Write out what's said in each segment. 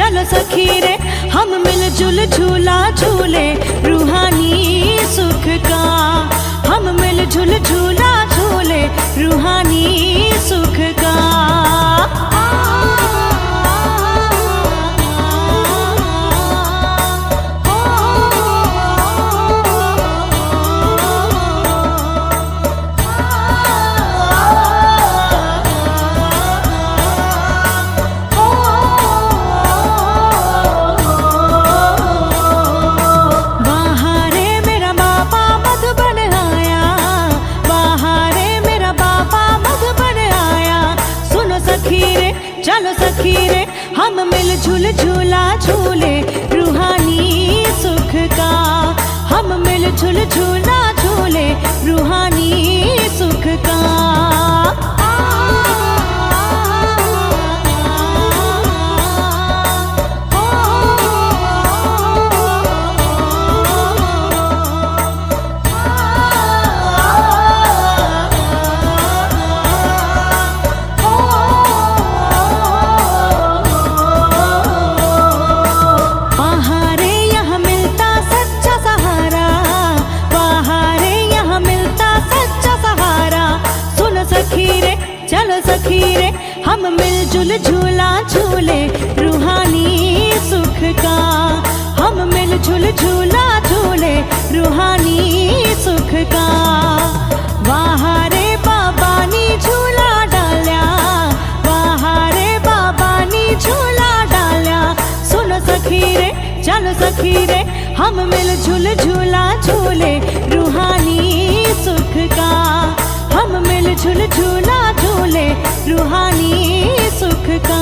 चलो सखी रे हम मिलजुल झूला झूले रूहानी सुख का। हम मिलजुल झूला झूले रूहानी सुख का। चलो सखी रे हम मिलजुल झूला झूले रूहानी सुख का। हम मिलजुल झूला झूले रूहानी सुख का। सखी रे हम मिलजुल झूला झूले रूहानी सुख का। हम मिलजुल झूला झूले रूहानी सुख का। वाहा रे बाबा नी झूला डाल्या, वाहा रे बाबा नी झूला डाल्या। सुनो सखी रे चलो सखी रे हम मिलजुल झूला झूले रूहानी सुख का। हम मिलजुल झूला झूले रूहानी सुख का।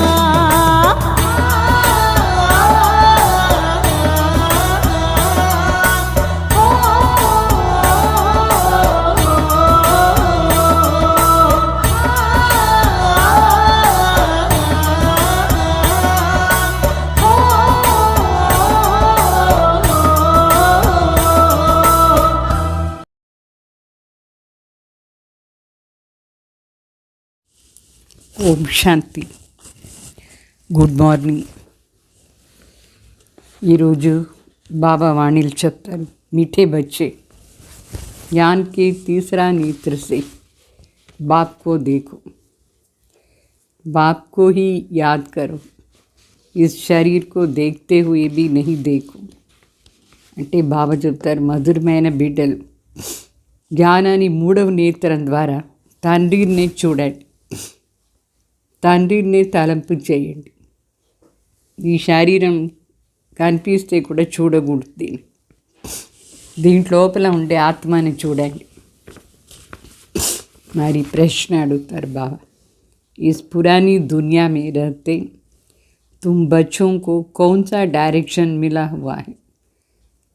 ओम शांति। Good morning. ఈరోజు बाबा वाणिल చెప్తారు, मीठे बच्चे ज्ञान के तीसरा नेत्र से बाप को देखो, बाप को ही याद करो, इस शरीर को देखते हुए भी नहीं देखो। అంటే బాబా చెప్తారు, మధురమైన బిడ్డలు జ్ఞానాన్ని మూడవ నేత్రం ద్వారా తండ్రిని చూడండి, తండ్రిని తలంపు చేయండి। ఈ శరీరం కనిపిస్తే కూడా చూడకూడదు, దీంట్లోపల ఉండే ఆత్మని చూడండి। మరి ప్రశ్న అడుగుతారు బాబా, इस पुरानी दुनिया में रहते तुम बच्चों को कौन सा डायरेक्शन मिला हुआ है?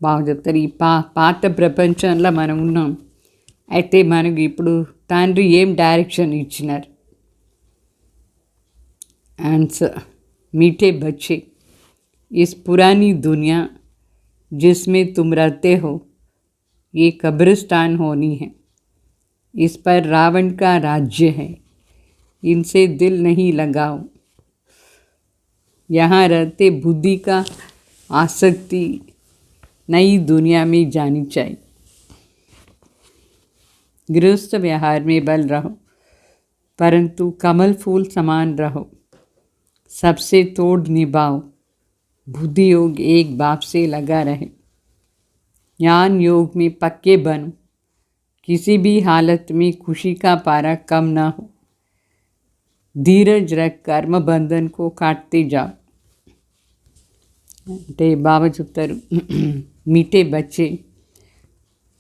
బాగా చెప్తారు, ఈ పాత ప్రపంచంలో మనం ఉన్నాం, అయితే మనకు ఇప్పుడు తండ్రి ఏం డైరెక్షన్ ఇచ్చినారు? आंसर, मीठे बच्चे, इस पुरानी दुनिया जिसमें तुम रहते हो ये कब्रिस्तान होनी है। इस पर रावण का राज्य है, इनसे दिल नहीं लगाओ। यहाँ रहते बुद्धि का आसक्ति नई दुनिया में जानी चाहिए। गृहस्थ व्यवहार में बल रहो, परंतु कमल फूल समान रहो, सबसे तोड़ निभाओ। बुद्धि योग एक बाप से लगा रहे, ज्ञान योग में पक्के बनो, किसी भी हालत में खुशी का पारा कम ना हो। धीरज रख कर्म बंधन को काटते जाओ। అంటే బాబా చెప్తారు, మీటే బచ్చే,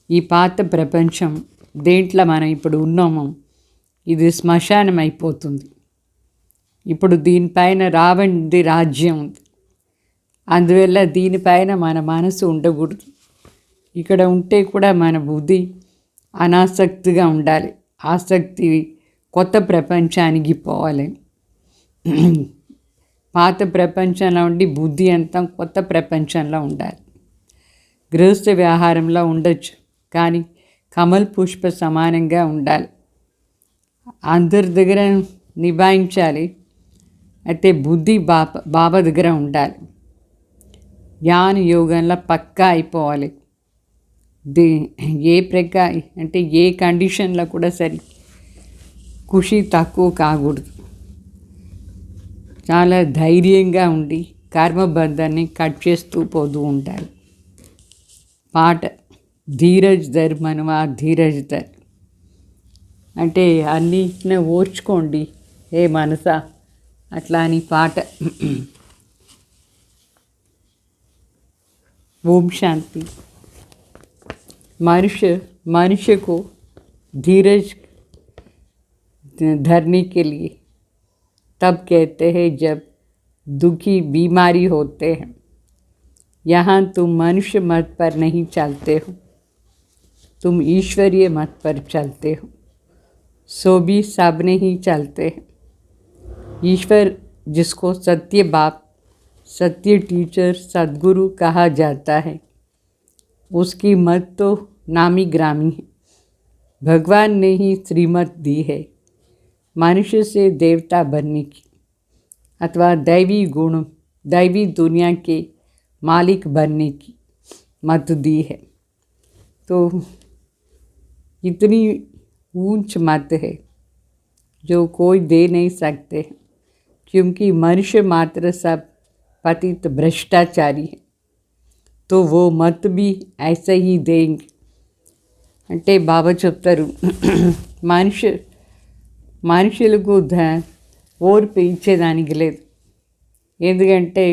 ఈ పాత ప్రపంచం దేంట్లో మనం ఇప్పుడు ఉన్నామో ఇది శ్మశానం అయిపోతుంది। ఇప్పుడు దీనిపైన రావణుడి రాజ్యం ఉంది, అందువల్ల దీనిపైన మన మనసు ఉండకూడదు। ఇక్కడ ఉంటే కూడా మన బుద్ధి అనాసక్తిగా ఉండాలి, ఆసక్తి కొత్త ప్రపంచానికి పోవాలి। పాత ప్రపంచంలో ఉండి బుద్ధి అంతా కొత్త ప్రపంచంలో ఉండాలి। గృహస్థ వ్యవహారంలో ఉండొచ్చు, కానీ కమల్ పుష్ప సమానంగా ఉండాలి, అందరి దగ్గర నిభాయించాలి। అయితే బుద్ధి బాబా దగ్గర ఉండాలి. జ్ఞాన యోగంలో పక్కా అయిపోవాలి. ఏ అంటే ఏ కండిషన్లో కూడా సరే ఖుషి తక్కువ కాకూడదు. చాలా ధైర్యంగా ఉండి కర్మబంధాన్ని కట్ చేస్తూ పోతూ ఉంటారు. పాట ధీరజ్ ధర్ మనవా ధీరజ్ ధర్ అంటే అన్నిటిని ఓర్చుకోండి ఏ మనసా అట్లా అని పాట. ఓం శాంతి. मनुष्य को धीरज धरने के लिए तब कहते हैं जब दुखी बीमारी होते हैं. यहाँ तुम मनुष्य मत पर नहीं चलते हो, तुम ईश्वरीय मत पर चलते हो. सो भी सब नहीं चलते हैं. ईश्वर जिसको सत्य बाप, सत्य टीचर, सद्गुरु कहा जाता है, उसकी मत तो नामी ग्रामी है. भगवान ने ही श्रीमत दी है मनुष्य से देवता बनने की अथवा दैवी गुण दैवी दुनिया के मालिक बनने की मत दी है. तो इतनी ऊंच मत है जो कोई दे नहीं सकते, क्योंकि मनुष्य मात्र सब पतित भ्रष्टाचारी है. तो वो मत भी ऐसे ही देंगे. అంటే బాబా చెప్తారు మనుషులకు ఓర్పు ఇచ్చేదానికి లేదు. ఎందుకంటే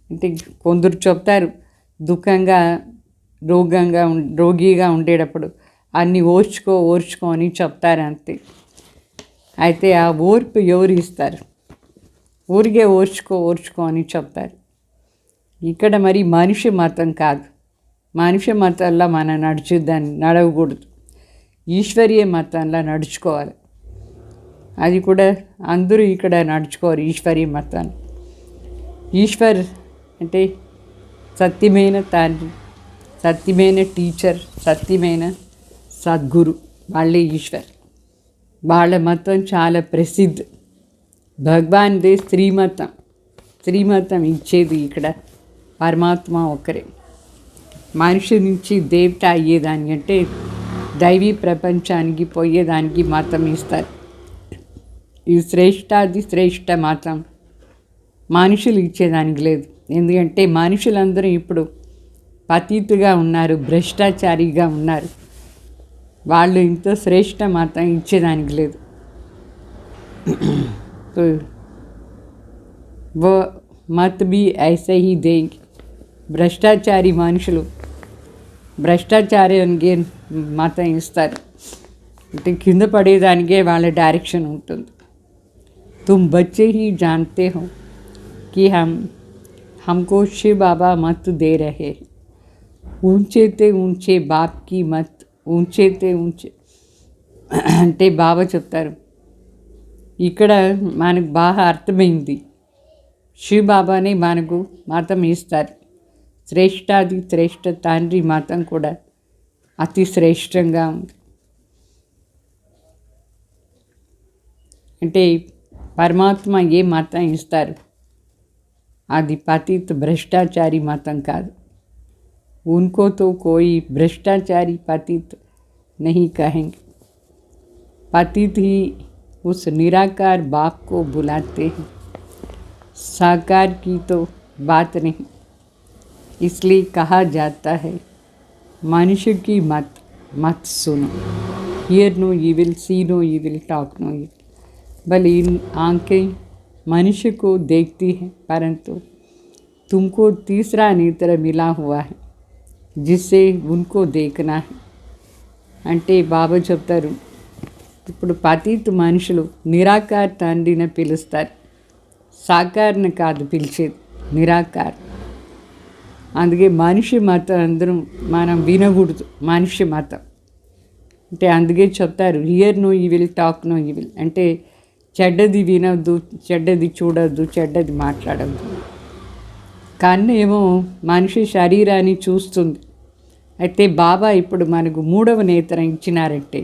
అంటే కొందరు చెప్తారు దుఃఖంగా రోగిగా ఉండేటప్పుడు అన్నీ ఓర్చుకో అని చెప్తారు అంతే. అయితే ఆ ఓర్పు ఎవరు ఇస్తారు? ఊరికే ఓర్చుకో అని చెప్తారు. ఇక్కడ మరి మనిషి మతం కాదు. మనిషి మతంలో మనం నడవకూడదు. ఈశ్వరీయ మతంలో నడుచుకోవాలి. అది కూడా అందరూ ఇక్కడ నడుచుకోవాలి ఈశ్వరీయ మతాన్ని. ఈశ్వర్ అంటే సత్యమైన తండ్రి, సత్యమైన టీచర్, సత్యమైన సద్గురు, వాళ్ళే ఈశ్వర్. వాళ్ళ మతం చాలా ప్రసిద్ధి. భగవాన్దే శ్రీమతం ఇచ్చేది ఇక్కడ పరమాత్మ ఒక్కరే. మనిషి నుంచి దేవత అయ్యేదానికి అంటే దైవీ ప్రపంచానికి పోయేదానికి మతం ఇస్తారు. ఇది శ్రేష్ట మతం మనుషులు ఇచ్చేదానికి లేదు. ఎందుకంటే మనుషులందరూ ఇప్పుడు పతితుగా ఉన్నారు, భ్రష్టాచారిగా ఉన్నారు. వాళ్ళు ఇంత శ్రేష్ట మతం ఇచ్చేదానికి లేదు. तो वो मत भी ऐसे ही देंगे. భ్రష్టాచారి మనుషులు భ్రష్టాచార్యానికి మతం ఇస్తారు. అంటే కింద పడేదానికే వాళ్ళ డైరెక్షన్ ఉంటుంది. तुम बच्चे ही जानते हो कि हमको शिव बाबा मत दे रहे हैं. ऊंचे ते ऊंचे बाप की मत, ऊंचे ते ऊंचे అంటే బాబా చెప్తారు ఇక్కడ మనకు బాగా అర్థమైంది. శివ బాబానే మనకు మతం ఇస్తారు. శ్రేష్ట తండ్రి మతం కూడా అతి శ్రేష్టంగా ఉంది. అంటే పరమాత్మ ఏ మతం ఇస్తారు అది పతిత్ భ్రష్టాచారి మతం కాదు. उनको तो कोई भ्रष्टाचारी पतित नहीं कहेंगे. पतित ही उस निराकार बाप को बुलाते हैं, साकार की तो बात नहीं. इसलिए कहा जाता है मनुष्य की मत सुनो. Hear no evil, see no evil, talk no evil. भले इन आंखें मनुष्य को देखती हैं, परंतु तुमको तीसरा नेत्र मिला हुआ है जिससे उनको देखना है. అంటే బాబా చెప్తారు ఇప్పుడు పతిత్ మనుషులు నిరాకార తండ్రిని పిలుస్తారు, సాకారని కాదు పిలిచేది, నిరాకార్. అందుకే మనిషి మతం అందరం మనం వినకూడదు. మనిషి మతం అంటే అందుకే చెప్తారు hear no evil, talk no evil. అంటే చెడ్డది వినొద్దు, చెడ్డది చూడొద్దు, చెడ్డది మాట్లాడద్దు. కన్ను ఏమో మనిషి శరీరాన్ని చూస్తుంది. అయితే బాబా ఇప్పుడు మనకు 3వ నేత్రం ఇచ్చినారంటే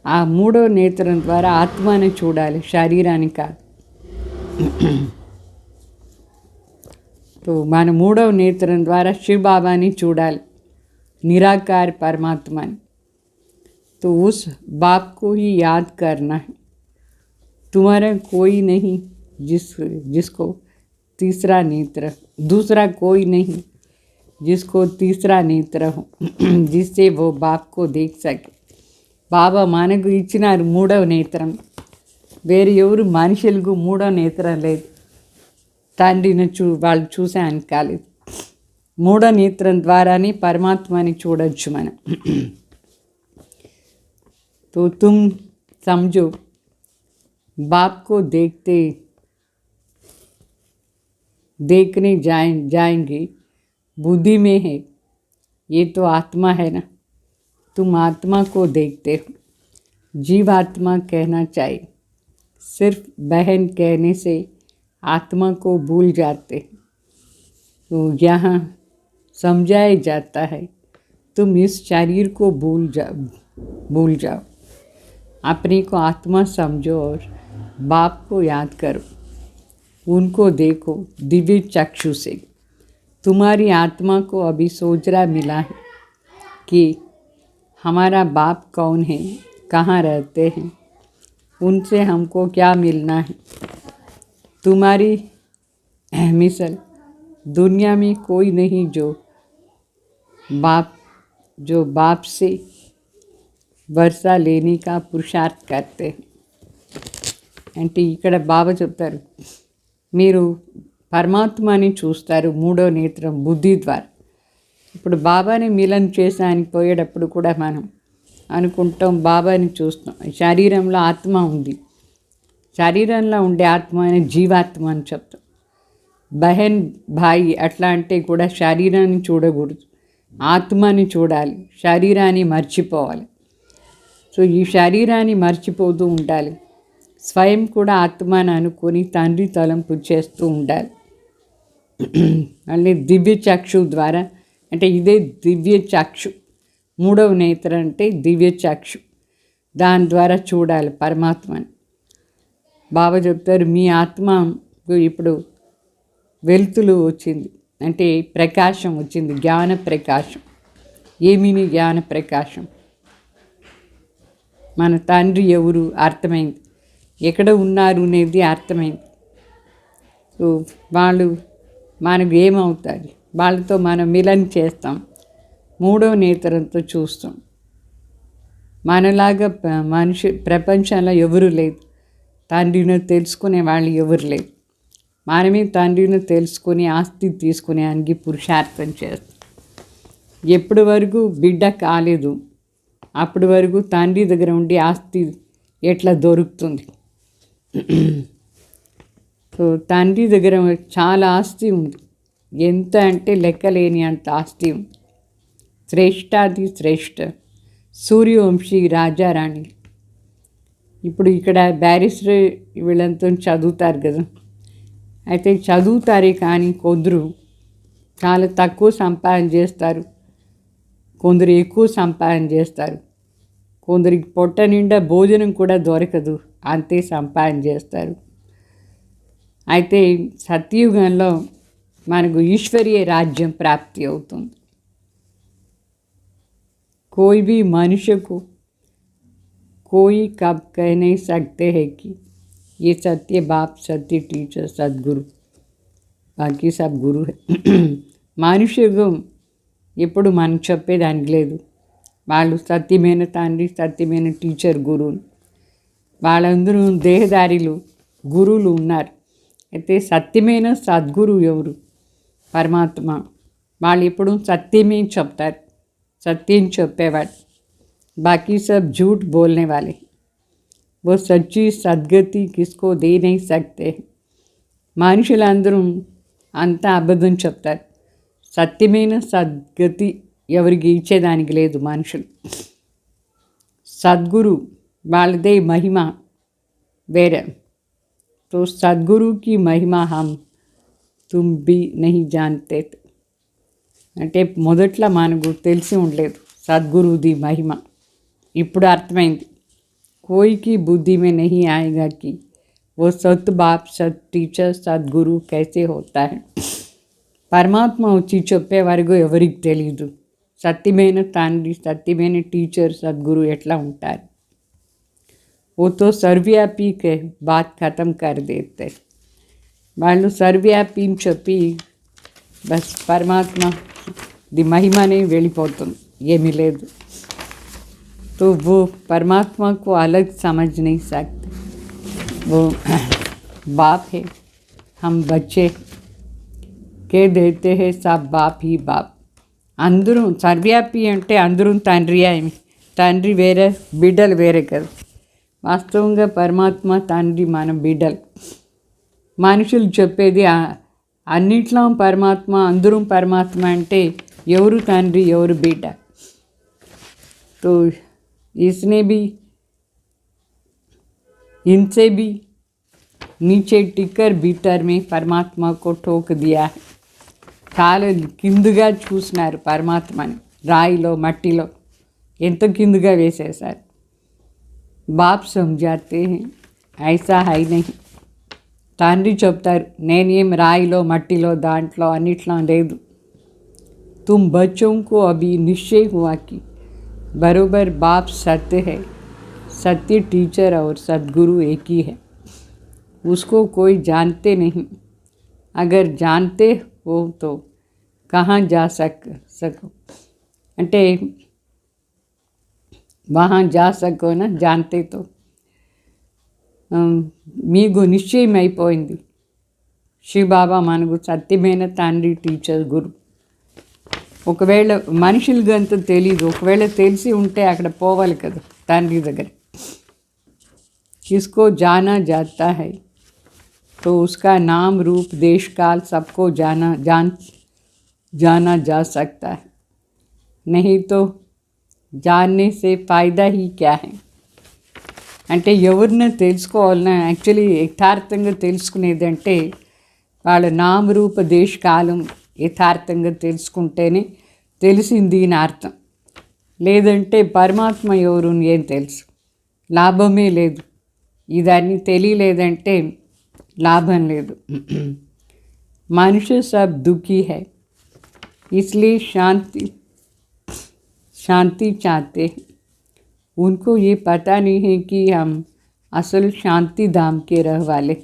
ఆ 3వ నేత్రం ద్వారా ఆత్మని చూడాలి, శరీరాన్ని కాదు. तो మన మూడవ నేత్రం ద్వారా शिव बाबाని చూడాలి, निराकार परमात्मा ने। तो उस बाप को ही याद करना है। तुम्हारा कोई नहीं जिसको तीसरा नेत्र, दूसरा कोई नहीं जिसको तीसरा नेत्र हो, जिससे वो बाप को देख सके। బాబా మనకు ఇచ్చినారు మూడవ నేత్రం. వేరే ఎవరు మనుషులకు మూడవ నేత్రం లేదు. తండ్రిని వాళ్ళు చూసాను కాలేదు. మూడో నేత్రం ద్వారానే పరమాత్మని చూడొచ్చు మనం. तो तुम समझो बाप को देखने जाएंगे बुद्धि में है, ये तो आत्मा है ना। तुम आत्मा को देखते हो, जीवात्मा कहना चाहिए। सिर्फ बहन कहने से आत्मा को भूल जाते। तो यहाँ समझाया जाता है तुम इस शरीर को भूल जाओ, अपने को आत्मा समझो और बाप को याद करो, उनको देखो दिव्य चक्षु से। तुम्हारी आत्मा को अभी सोचना मिला है कि हमारा बाप कौन है, कहाँ रहते हैं, उनसे हमको क्या मिलना है। तुम्हारी मिसल दुनिया में कोई नहीं जो बाप से वर्षा लेने का पुरुषार्थ करते हैं। అంటే ఇక్కడ బాబా చెప్తారు, మీరు పరమాత్మని చూస్తారు మూడో నేత్రం బుద్ధి ద్వారా. ఇప్పుడు బాబాని మిలన్ చేసానికి పోయేటప్పుడు కూడా మనం అనుకుంటాం బాబాని చూస్తాం. శరీరంలో ఆత్మ ఉంది, శరీరంలో ఉండే ఆత్మ అని జీవాత్మ అని చెప్తాం. బహన్ భాయి అట్లా అంటే కూడా శరీరాన్ని చూడకూడదు, ఆత్మని చూడాలి, శరీరాన్ని మర్చిపోవాలి. సో ఈ శరీరాన్ని మర్చిపోతూ ఉండాలి, స్వయం కూడా ఆత్మని అనుకొని తండ్రి తలంపు చేస్తూ ఉండాలి. మళ్ళీ దివ్య చక్షు ద్వారా అంటే ఇదే దివ్య చక్షు, మూడవ నేత్రం అంటే దివ్య చక్షు, దాని ద్వారా చూడాలి పరమాత్మని. బాబా చెప్తారు మీ ఆత్మ ఇప్పుడు వెలుతులు వచ్చింది అంటే ప్రకాశం వచ్చింది, జ్ఞాన ప్రకాశం. ఏమిని జ్ఞాన ప్రకాశం? మన తండ్రి ఎవరు అర్థమైంది, ఎక్కడ ఉన్నారు అనేది అర్థమైంది. సో వాళ్ళు మనకు ఏమవుతారు, వాళ్ళతో మనం మిలన్ చేస్తాం, మూడో నేత్రంతో చూస్తాం. మనలాగా ప్రపంచంలో ఎవరు లేదు, తండ్రిని తెలుసుకునే వాళ్ళు ఎవరు లేదు. మనమే తండ్రిని తెలుసుకొని ఆస్తి తీసుకునేదానికి పురుషార్థం చేస్తాం. ఎప్పటి వరకు బిడ్డ కాలేదు అప్పటి వరకు తండ్రి దగ్గర ఉండి ఆస్తి ఎట్లా దొరుకుతుంది? సో తండ్రి దగ్గర చాలా ఆస్తి ఉంది, ఎంత అంటే లెక్కలేని అంత ఆస్తి ఉంది. శ్రేష్టాది శ్రేష్ఠ సూర్యవంశీ రాజారాణి. ఇప్పుడు ఇక్కడ బ్యారిస్టర్ వీళ్ళంతా చదువుతారు కదా, అయితే చదువుతారే కానీ కొందరు చాలా తక్కువ సంపాదన చేస్తారు, కొందరు ఎక్కువ సంపాదన చేస్తారు, కొందరికి పొట్ట నిండా భోజనం కూడా దొరకదు, అంతే సంపాదన చేస్తారు. అయితే సత్యయుగంలో మనకు ఈశ్వరీయ రాజ్యం ప్రాప్తి అవుతుంది. कोई भी मनुष्य को कोई कब कह नहीं सकते हैं कि ये सत्य बाप, सत्य टीचर, सद्गुरु, बाकी सब गुरु है. మనుష్యులు ఎప్పుడు మనం చెప్పేదానికి లేదు, వాళ్ళు సత్యమైన తండ్రి, సత్యమైన టీచర్, గురువులు. వాళ్ళందరూ దేహదారిలు, గురువులు ఉన్నారు. అయితే సత్యమైన సద్గురు ఎవరు? పరమాత్మ. వాళ్ళు ఎప్పుడు సత్యమే చెప్తారు, सत्यन చెప్పేవాడు. बाकी सब झूठ बोलने वाले, वो सच्ची सद्गति किसको दे नहीं सकते. మనుషులందరూ అంతా అబద్ధం చెప్తారు, సత్యమైన సద్గతి ఎవరికి ఇచ్చేదానికి లేదు మనుషులు. సద్గురు వాళ్ళదే మహిమ వేరే. तो सद्गुरु की महिमा हम तुम भी नहीं जानते. అంటే మొదట్లో మనకు తెలిసి ఉండలేదు సద్గురుది మహిమ, ఇప్పుడు అర్థమైంది. కోయికి బుద్ధి మే నహీ ఆయేగా కి वो सत बाप सत టీచర్ సద్గురు कैसे होता है పరమాత్మ వచ్చి చెప్పే వరకు ఎవరికి తెలీదు సత్యమైన తండ్రి సత్యమైన టీచర్ సద్గురు ఎట్లా ఉంటారు वो तो सर्वव्यापी के बात ख़त्म कर देते వాళ్ళు సర్వవ్యాపిని చెప్పి బస్ పరమాత్మ ది మహిమనే వెళ్ళిపోతుంది ఏమీ లేదు तो वो परमात्मा को अलग समझ नहीं सकते वो बाप है हम बच्चे के देते हैं सब बाप ही बाप అందరూ సర్వవ్యాపి అంటే అందరూ తండ్రి ఏమి తండ్రి వేరే బిడ్డలు వేరే కదా వాస్తవంగా పరమాత్మ తండ్రి మన బిడ్డలు మనుషులు చెప్పేది అన్నిట్లో పరమాత్మ అందరూ పరమాత్మ అంటే ఎవరు తండ్రి ఎవరు బిడ్డ तो इसने भी इनसे भी नीचे टिकर भीतर में परमात्मा को ठोक दिया है చాలా కిందుగా చూసినారు పరమాత్మని రాయిలో మట్టిలో ఎంత కిందుగా వేసేశారు బాప్ సమझाते हैं ऐसा है नहीं తండ్రి చెప్తారు నేనేం రాయిలో మట్టిలో దాంట్లో అన్నిట్లో లేదు तुम बच्चों को अभी निश्चय हुआ कि बरोबर बाप सत्य है सत्य टीचर और सद्गुरु एक ही है उसको कोई जानते नहीं अगर जानते हो तो कहाँ जा सको అంటే वहाँ जा सको ना जानते तो మీకు నిశ్చయం అయిపోయింది శివబాబా మనకు సత్యమైన తండ్రి టీచర్ గురు ఒకవేళ మనుషులకి అంత తెలీదు ఒకవేళ తెలిసి ఉంటే అక్కడ పోవాలి కదా తండ్రి దగ్గర किसको जाना जाता है तो उसका नाम रूप देश काल सबको जाना जा सकता है नहीं तो जानने से फ़ायदा ही क्या है అంటే ఎవరిని తెలుసుకోవాలన్నా యాక్చువల్లీ యథార్థంగా తెలుసుకునేదంటే వాళ్ళ నామరూప దేశ కాలం యథార్థంగా తెలుసుకుంటేనే తెలిసింది అని అర్థం లేదంటే పరమాత్మ ఎవరు ఏం తెలుసు లాభమే లేదు ఇదన్నీ తెలియలేదంటే లాభం లేదు మనుష్య సబ్ దుఃఖీ है इसलिए शांति चाहते हैं उनको ये पता नहीं है कि हम असल शांति धाम के रह वाले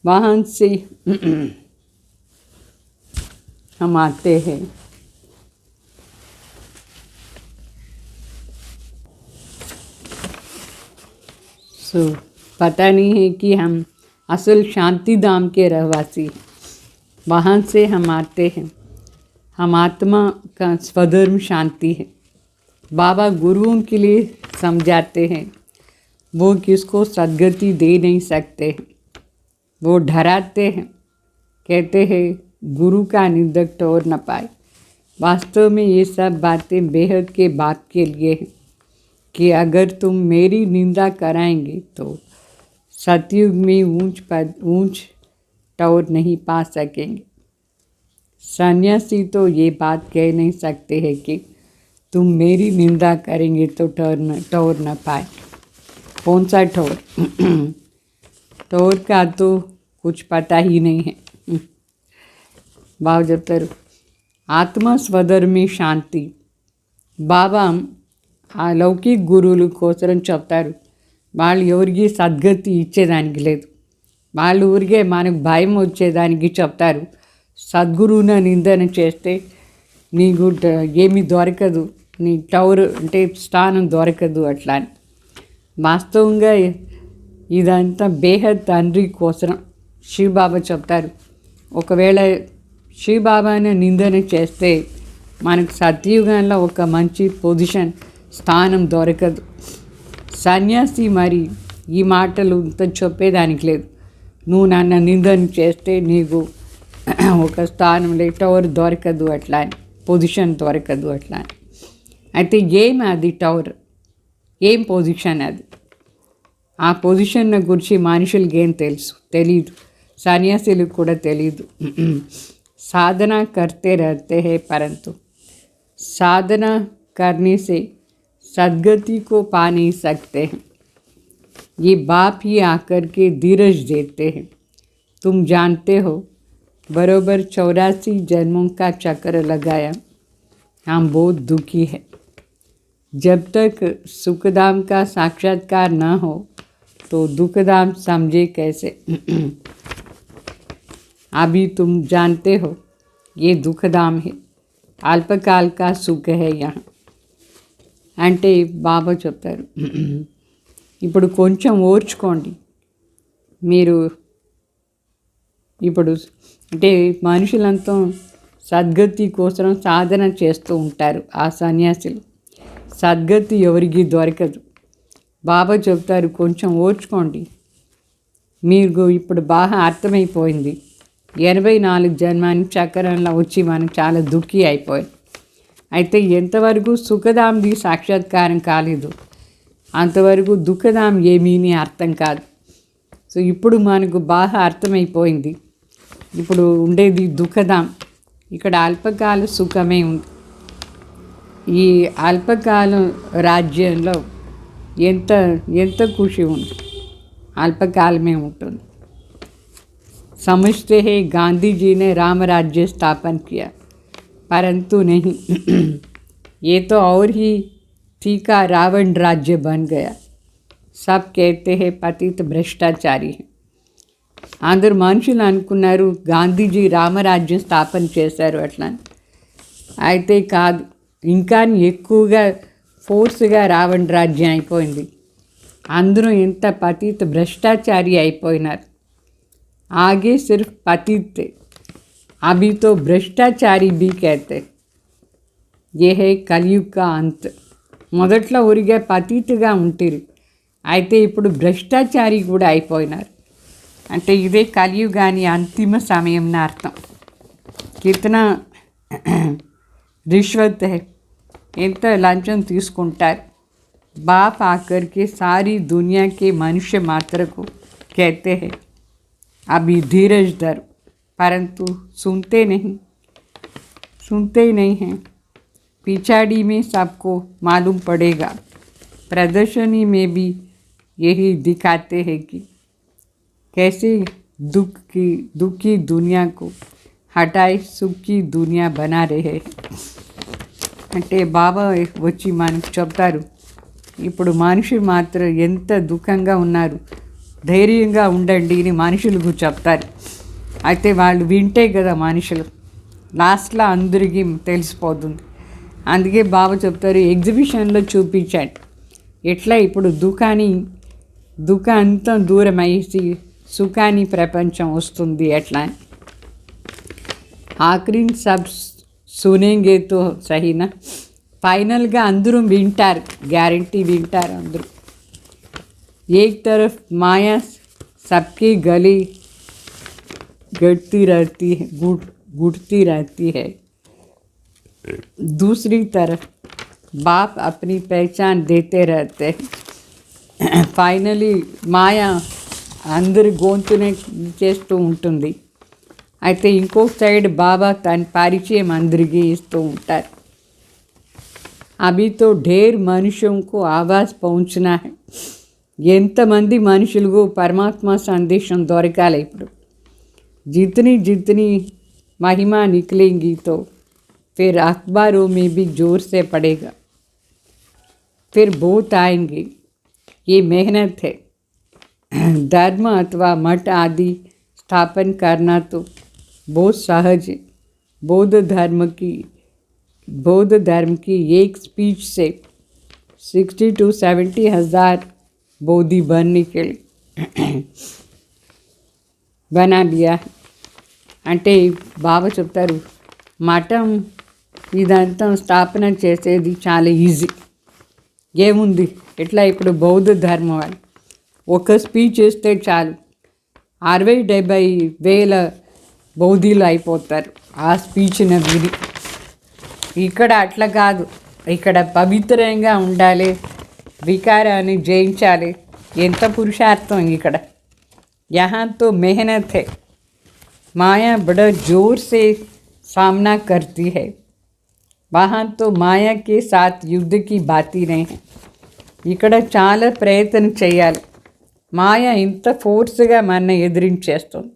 वहाँ से हम आते हैं सो पता नहीं है कि हम असल शांति धाम के रहवासी हैं वहाँ से हम आते हैं हम आत्मा का स्वधर्म शांति है बाबा गुरुओं के लिए समझाते हैं वो किसको सद्गति दे नहीं सकते वो डराते हैं कहते हैं गुरु का निंदक टोर न पाए वास्तव में ये सब बातें बेहद के बाप के लिए हैं कि अगर तुम मेरी निंदा कराएंगे तो सतयुग में ऊंच टोर नहीं पा सकेंगे सन्यासी तो ये बात कह नहीं सकते हैं कि तुम मेरी निंदा करेंगे तो टोर न पाए कौन सा टोर टोर का तो कुछ पता ही नहीं है బాబు చెప్తారు ఆత్మ స్వధర్మి శాంతి బాబా ఆ లౌకిక గురువులు కోసం చెప్తారు వాళ్ళు ఎవరికి సద్గతి ఇచ్చేదానికి లేదు వాళ్ళు ఊరికే మనకు భయం వచ్చేదానికి చెప్తారు సద్గురువుని నిందన చేస్తే నీకు ఏమీ దొరకదు నీ టవర్ అంటే స్థానం దొరకదు అట్లా అని వాస్తవంగా ఇదంతా బేహద్ తండ్రి కోసం శివబాబా చెప్తారు ఒకవేళ శివబాబాని నిందన చేస్తే మనకు సత్యయుగంలో ఒక మంచి పొజిషన్ స్థానం దొరకదు సన్యాసి మరి ఈ మాటలు ఇంత చెప్పేదానికి లేదు నువ్వు నన్ను నిందన చేస్తే నీకు ఒక స్థానం టవర్ దొరకదు అట్లా అని పొజిషన్ దొరకదు అట్లా అని అయితే ఏం అది టవర్ ఏం పొజిషన్ అది ఆ పొజిషన్ గురించి మనుషులకి ఏం తెలీదు సన్యాసులకు కూడా తెలీదు साधना करते रहते हैं परंतु साधना करने से सद्गति को पा नहीं सकते हैं ये बाप ही आकर के धीरज देते हैं। तुम जानते हो, बरोबर 84 जन्मों का चक्र लगाया, हम बहुत दुखी हैं। जब तक सुखधाम का साक्षात्कार न हो तो दुखधाम समझे कैसे। अभी तुम जानते हो ये दुखधाम है, अल्पकाल का सुख है यहाँ అంటే బాబా చెప్తారు, ఇప్పుడు కొంచెం ఓర్చుకోండి. మీరు ఇప్పుడు అంటే మనుషులంతా సద్గతి కోసం సాధన చేస్తూ ఉంటారు. ఆ సన్యాసులు సద్గతి ఎవరికి దొరకదు. బాబా చెప్తారు కొంచెం ఓర్చుకోండి. మీకు ఇప్పుడు బాగా అర్థమైపోయింది. 84 జన్మాన్ని చక్రంలో వచ్చి మనం చాలా దుఃఖి అయిపోయాం. అయితే ఎంతవరకు సుఖధాంది సాక్షాత్కారం కాలేదు అంతవరకు దుఃఖధాం ఏమీని అర్థం కాదు. సో ఇప్పుడు మనకు బాగా అర్థమైపోయింది. ఇప్పుడు ఉండేది దుఃఖధాం, ఇక్కడ అల్పకాల సుఖమే ఉంది. ఈ అల్పకాలం రాజ్యంలో ఎంత ఎంత ఖుషి ఉంది, అల్పకాలమే ఉంటుంది. समझते हैं गांधी जी ने राम राज्य स्थापन किया, परंतु नहीं, ये तो और ही तीखा रावण राज्य बन गया. सब कहते हैं पतित भ्रष्टाचारी है. అందరు మనుషులు అనుకున్నారు గాంధీజీ రామరాజ్యం స్థాపన చేశారు అట్లా. అయితే కాదు, ఇంకా ఎక్కువగా ఫోర్స్గా రావణ రాజ్యం అయిపోయింది. అందరూ ఎంత పతిత భ్రష్టాచారి అయిపోయినారు. आगे सिर्फ पतित थे, अभी तो भ्रष्टाचारी भी कहते. ये है కలియుగ का अंत. మొదట్లో ఊరిగా పతితగా ఉంటారు, అయితే ఇప్పుడు భ్రష్టాచారి కూడా అయిపోయినారు. అంటే ఇదే కలియుగాని అంతిమ సమయం నా అర్థం. కితనా रिश्वत है, ఎంత లంచం తీసుకుంటారు. बाप आकर के सारी दुनिया के मनुष्य मात्र को कहते हैं अभी धीरज धर, परंतु सुनते ही नहीं हैं. पिछाड़ी में सबको मालूम पड़ेगा. प्रदर्शनी में भी यही दिखाते हैं कि कैसे दुख की दुनिया को हटाए सुख की दुनिया बना रहे. అంటే బాబా వచ్చి మనకు చెప్తారు, ఇప్పుడు మనుషులు మాత్రం ఎంత దుఃఖంగా ఉన్నారు, ధైర్యంగా ఉండండి అని మనుషులకు చెప్తారు. అయితే వాళ్ళు వింటే కదా మనుషులు, లాస్ట్లో అందరికీ తెలిసిపోతుంది. అందుకే బాబా చెప్తారు ఎగ్జిబిషన్లో చూపించండి ఎట్లా ఇప్పుడు దుఃఖం అంతా దూరం అయ్యి సుఖాన్ని ప్రపంచం వస్తుంది ఎట్లా. ఆఖరి సబ్ సునేంగే తో సహీనా, ఫైనల్గా అందరూ వింటారు, గ్యారంటీ వింటారు అందరూ. एक तरफ माया सबकी गली घुटती रहती है, दूसरी तरफ बाप अपनी पहचान देते रहते हैं. फाइनली మాయా అందరి గొంతునే చేస్తూ ఉంటుంది. అయితే ఇంకో సైడ్ బాబా తన పరిచయం అందరికీ ఇస్తూ ఉంటారు. అभी तो ढेर मनुष्यों को आवाज़ पहुंचना है. ఎంతమంది మనుషులకు పరమాత్మ సందేశం దొరకాలి. ఇప్పుడు जितनी महिमा निकलेंगी तो फिर अखबारों में भी जोर से पड़ेगा, फिर बहुत आएंगे. ये मेहनत है. धर्म अथवा मठ आदि स्थापन करना तो बहुत सहज है. बौद्ध धर्म की एक स्पीच से 60 to 70 हज़ार బోధి बनने के लिए बना दिया. అంటే బాబా చెప్తారు మఠం ఇదంతా స్థాపన చేసేది చాలా ఈజీ. ఏముంది ఎట్లా ఇప్పుడు బౌద్ధ ధర్మం వాళ్ళు ఒక స్పీచ్ ఇస్తే చాలు 60-70 వేల బౌద్ధీలు అయిపోతారు ఆ స్పీచ్ని విని. ఇక్కడ అట్లా కాదు, ఇక్కడ పవిత్రంగా ఉండాలి, వికారాన్ని జయించాలి. ఎంత పురుషార్థం ఇక్కడ. यहाँ तो मेहनत है. माया बड़ा जोर से सामना करती है, वहाँ तो माया के साथ युद्ध की बात ही नहीं है. ఇక్కడ చాలా ప్రయత్నం చేయాలి, మాయ ఇంత ఫోర్స్గా మన ఎదిరించేస్తుంది.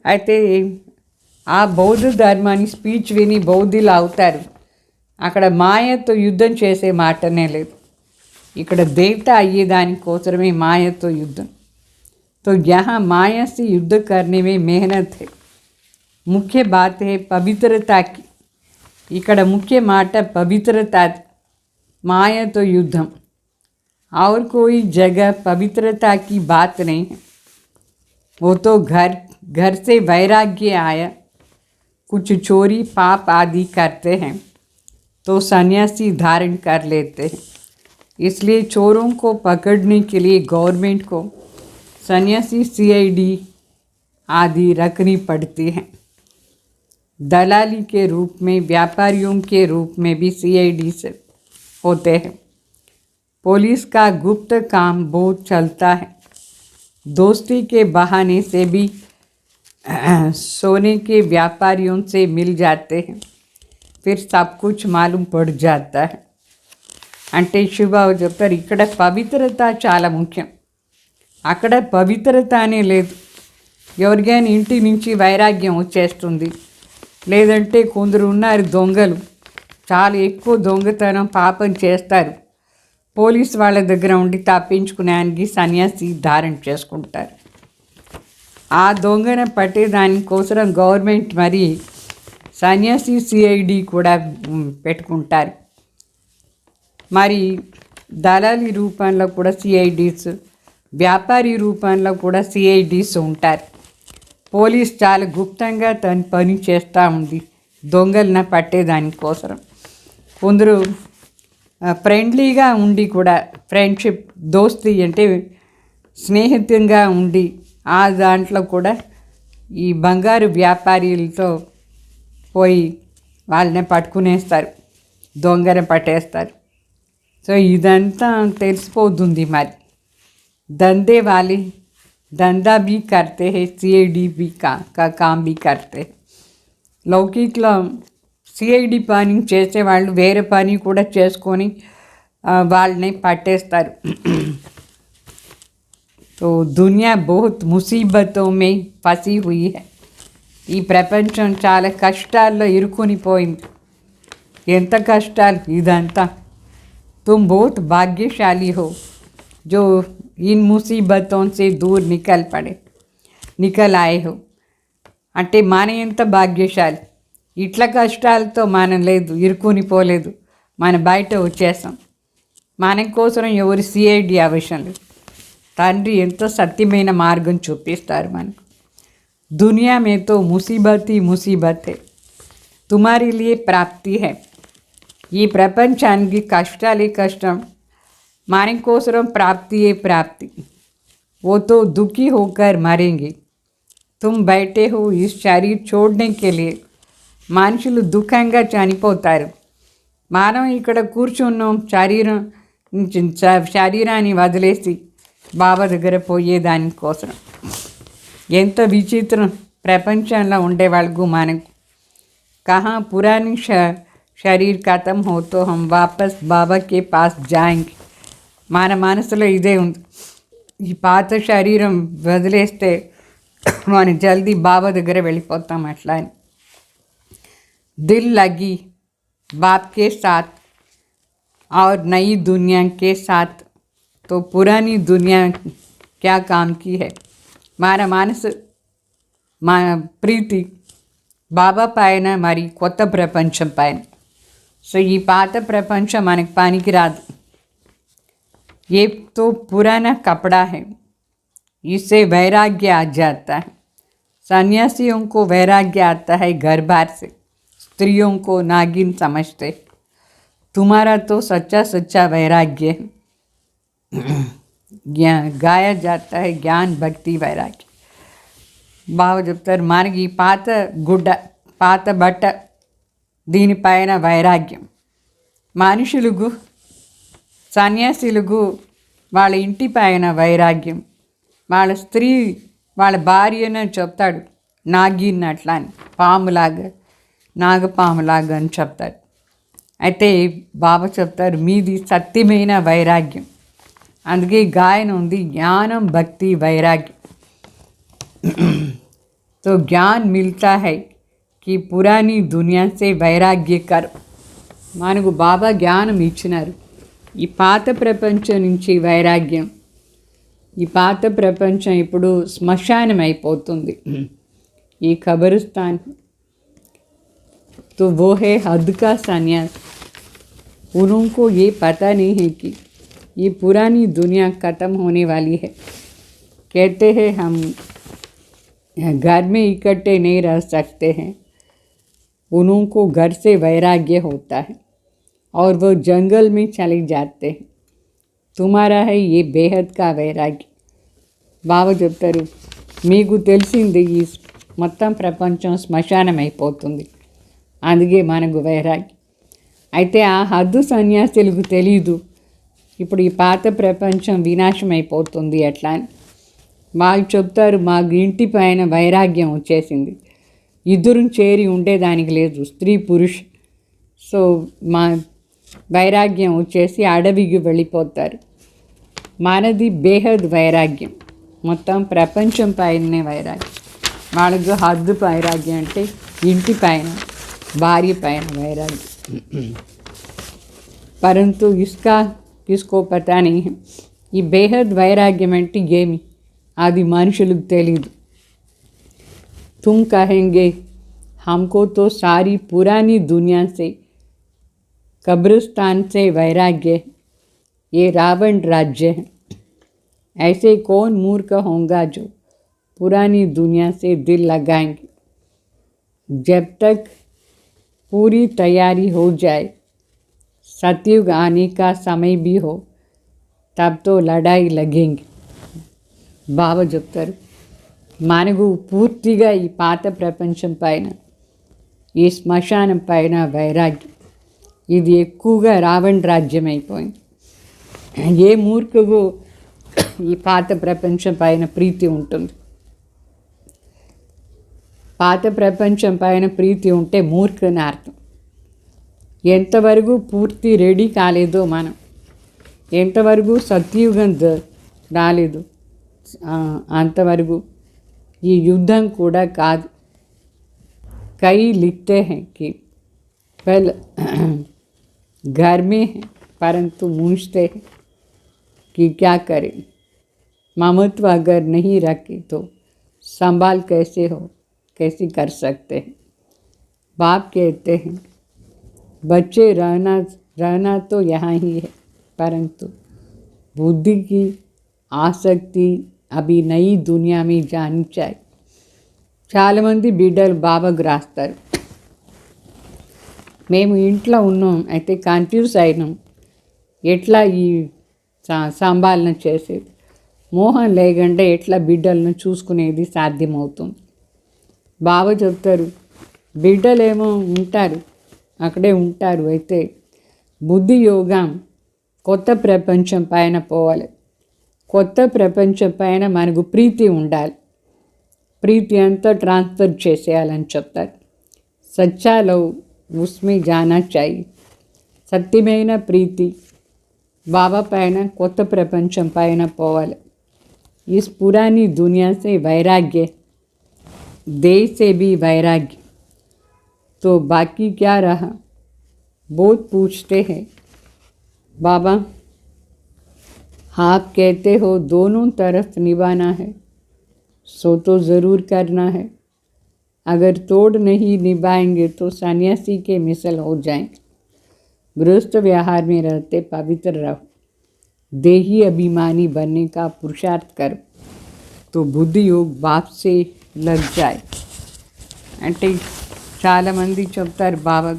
అయితే ఆ బౌద్ధ ధర్మాన్ని స్పీచ్ విని బౌద్ధులు అవుతారు. అక్కడ మాయతో యుద్ధం చేసే మాటనే లేదు. ఇక్కడ దేవత అయ్యేదానికోసమే మాయతో యుద్ధం. तो यहाँ माया से युद्ध करने में मेहनत है. मुख्य बात है पवित्रता की. ఇక్కడ ముఖ్య మాట पवित्रता. माया तो युद्धम और कोई जगह पवित्रता की बात नहीं है. वो तो घर से वैराग्य आया. कुछ चोरी पाप आदि करते हैं तो सन्यासी धारण कर लेते हैं. इसलिए चोरों को पकड़ने के लिए गवर्नमेंट को सन्यासी CID आदि रखनी पड़ती हैं. दलाली के रूप में, व्यापारियों के रूप में भी CID से होते हैं. पुलिस का गुप्त काम बहुत चलता है. दोस्ती के बहाने से भी सोने के व्यापारियों से मिल जाते हैं. फिर सब कुछ मालूम पड़ जाता है. అంటే శివబాబు చెప్తారు ఇక్కడ పవిత్రత చాలా ముఖ్యం. అక్కడ పవిత్రత అనే లేదు. ఎవరికైనా ఇంటి నుంచి వైరాగ్యం వచ్చేస్తుంది. లేదంటే కొందరు ఉన్నారు దొంగలు, చాలా ఎక్కువ దొంగతనం పాపం చేస్తారు. పోలీస్ వాళ్ళ దగ్గర ఉండి తప్పించుకునేదానికి సన్యాసి ధారణ చేసుకుంటారు. ఆ దొంగను పట్టేదానికోసం గవర్నమెంట్ మరి సన్యాసి CID కూడా పెట్టుకుంటారు. మరి దళాలి రూపంలో కూడా CIDs, వ్యాపారి రూపంలో కూడా CIDs ఉంటారు. పోలీస్ చాలా గుప్తంగా తన పని చేస్తూ ఉంది దొంగలను పట్టేదానికోసం. కొందరు ఫ్రెండ్లీగా ఉండి కూడా, ఫ్రెండ్షిప్ దోస్తీ అంటే స్నేహితంగా ఉండి ఆ దాంట్లో కూడా ఈ బంగారు వ్యాపారీలతో పోయి వాళ్ళని పట్టుకునేస్తారు, దొంగని పట్టేస్తారు. సో ఇదంతా తెలిసిపోతుంది. మరి धंधे वाले धंधा भी करते हैं, CID भी का काम भी करते हैं. లౌకికలో CID పని చేసేవాళ్ళు వేరే పని కూడా చేసుకొని వాళ్ళని పట్టేస్తారు. तो दुनिया बहुत मुसीबतों में फंसी हुई है. ఈ ప్రపంచం చాలా కష్టాల్లో ఇరుక్కుని పోయింది. ఎంత కష్టాలు ఇదంతా. तुम बहुत भाग्यशाली हो जो इन मुसीबतों से दूर निकल आए हो. అంటే మన ఎంత భాగ్యశాలి. ఇట్లా కష్టాలతో మనం లేదు, ఇరుక్కుని పోలేదు, మన బయట వచ్చేసాం. మన కోసం ఎవరు CID అవసరం లేదు. తండ్రి ఎంతో సత్యమైన మార్గం చూపిస్తారు మనకు. दुनिया में तो मुसीबत ही मुसीबत है, तुम्हारे लिए प्राप्ति है. ఈ ప్రపంచానికి కష్టాలే కష్టం, మన కోసం ప్రాప్తియే ప్రాప్తి. वो तो दुखी होकर मरेंगे. तुम बैठे हो इस शरीर छोड़ने के लिए. మనుషులు దుఃఖంగా చనిపోతారు. మనం ఇక్కడ కూర్చున్నాం శరీరాన్ని వదిలేసి బాబా దగ్గర పోయేదానికోసం. ఎంత విచిత్రం ప్రపంచంలో ఉండేవాళ్ళకు మనకు. కహా పురాణి शरीर खत्म हो तो हम वापस बाबा के पास जाएंगे. మన మనసులో ఇదే ఉంది. ఈ పాత శరీరం వదిలేస్తే మనం జల్దీ బాబా దగ్గర వెళ్ళిపోతాం. అట్లా అని दिल लगी बाप के साथ और नई दुनिया के साथ तो पुरानी दुनिया क्या काम की है. మన మనసు మన ప్రీతి బాబా పైన, మరి కొత్త ప్రపంచం పైన. సో ఈ పాత ప్రపంచం మనకి పనికి రాదు. ये तो पुराना कपड़ा है, इससे वैराग्य आ जाता है. सन्यासियों को वैराग्य आता है घर बार से. स्त्रियों को नागिन समझते. तुम्हारा तो सच्चा सच्चा वैराग्य है. गाया जाता है ज्ञान भक्ति वैराग्य. బాగా చెప్తారు మనకి పాత గుడ్డ, పాత బట్ట, దీనిపైన వైరాగ్యం. మనుషులకు, సన్యాసులకు వాళ్ళ ఇంటి పైన వైరాగ్యం. వాళ్ళ స్త్రీ, వాళ్ళ భార్యను చెప్తాడు నాగిన్ అట్లా అని, పాములాగా, నాగపాములాగా అని చెప్తాడు. అయితే బాబా చెప్తారు మీది సత్యమైన వైరాగ్యం. అందుకే గాయన ఉంది, జ్ఞానం భక్తి వైराग्य। तो ज्ञान मिलता है कि पुरानी दुनिया से वैराग्य करो। మనకు బాబా జ్ఞానం ఇచ్చినారు, ఈ పాత ప్రపంచం నుంచి వైరాగ్యం। ఈ పాత ప్రపంచం ఇప్పుడు శ్మశానం అయిపోతుంది, ఈ కబరిస్తాన్। तो वो है हद का संन्यास। उनको ये पता नहीं है कि ये पुरानी दुनिया ख़त्म होने वाली है। कहते हैं हम घर में इकट्ठे नहीं रह सकते हैं, उनको घर से वैराग्य होता है और वो जंगल में चले जाते हैं। तुम्हारा है ये बेहद का वैराग्य। బాబా చెప్తారు, మీకు తెలిసింది ఈ మొత్తం ప్రపంచం శ్మశానం అయిపోతుంది, అందుకే మనకు వైరాగ్యం। అయితే ఆ హద్దు సన్యాసులకు తెలీదు ఇప్పుడు ఈ పాత ప్రపంచం వినాశం అయిపోతుంది ఎట్లా అని। వాళ్ళు చెప్తారు, మాకు ఇంటి పైన వైరాగ్యం వచ్చేసింది, ఇద్దరు చేరి ఉండేదానికి లేదు, స్త్రీ పురుష। సో మా వైరాగ్యం వచ్చేసి అడవికి వెళ్ళిపోతారు। మనది బేహద్ వైరాగ్యం, మొత్తం ప్రపంచం పైనే వైరాగ్యం। వాళ్ళకు హద్దు వైరాగ్యం అంటే ఇంటి పైన భార్య పైన వైరాగ్యం। परंतु इसको पता नहीं है ఈ బేహద్ వైరాగ్యం అంటే ఏమి, అది మనుషులకు తెలీదు। तुम कहेंगे हमको तो सारी पुरानी दुनिया से कब्रिस्तान से वैराग्य, ये रावण राज्य है। ऐसे कौन मूर्ख होगा जो पुरानी दुनिया से दिल लगाएंगे। जब तक पूरी तैयारी हो जाए, सतयुग आने का समय भी हो, तब तो लड़ाई लगेंगे। బాబా చెప్తారు, మనకు పూర్తిగా ఈ పాత ప్రపంచం పైన, ఈ శ్మశానం పైన వైరాగ్యం, ఇది ఎక్కువగా రావణ రాజ్యం అయిపోయింది। ఏ మూర్ఖకు ఈ పాత ప్రపంచం పైన ప్రీతి ఉంటుంది? పాత ప్రపంచం పైన ప్రీతి ఉంటే మూర్ఖని అర్థం। ఎంతవరకు పూర్తి రెడీ కాలేదో మనం, ఎంతవరకు సత్యుగం రాలేదు అంతవరకు ఈ యుద్ధం కూడా కాదు। कई लिखते हैं कि पहल घर में है, परंतु पूछते हैं कि क्या करें। ममत्व अगर नहीं रखे तो संभाल कैसे कर सकते हैं। बाप कहते हैं बच्चे रहना तो यहाँ ही है, परंतु बुद्धि की आसक्ति अभी नई दुनिया में जानी चाहिए। చాలామంది బిడ్డలు బాబాకు రాస్తారు, మేము ఇంట్లో ఉన్నాం, అయితే కన్ఫ్యూజ్ అయినాం, ఎట్లా ఈ సంభాలన చేసేది, మోహం లేకుండా ఎట్లా బిడ్డలను చూసుకునేది సాధ్యమవుతుంది। బాబా చెప్తారు, బిడ్డలేమో ఉంటారు, అక్కడే ఉంటారు, అయితే బుద్ధి యోగం కొత్త ప్రపంచం పైన పోవాలి, కొత్త ప్రపంచం పైన మనకు ప్రీతి ఉండాలి, ప్రీతి అంతా ట్రాన్స్ఫర్ చేసేయాలని చెప్తారు। సచ్చా లవ్ ఉస్మే జానా చాయి, సత్యమైన ప్రీతి బాబా పైన కొత్త ప్రపంచం పైన పోవాలి। इस पुरानी दुनिया से वैराग्य, देह से भी वैराग्य, तो बाकी क्या रहा। बहुत पूछते हैं बाबा आप कहते हो दोनों तरफ निभाना है, सो तो ज़रूर करना है। अगर तोड़ नहीं निभाएंगे तो सन्यासी के मिसल हो जाएंगे। गृहस्थ व्यवहार में रहते पवित्र रहो, देही अभिमानी बनने का पुरुषार्थ करो, तो बुद्धि योग बाप से लग जाए। అంటే చాలామంది చెప్తారు, బాబా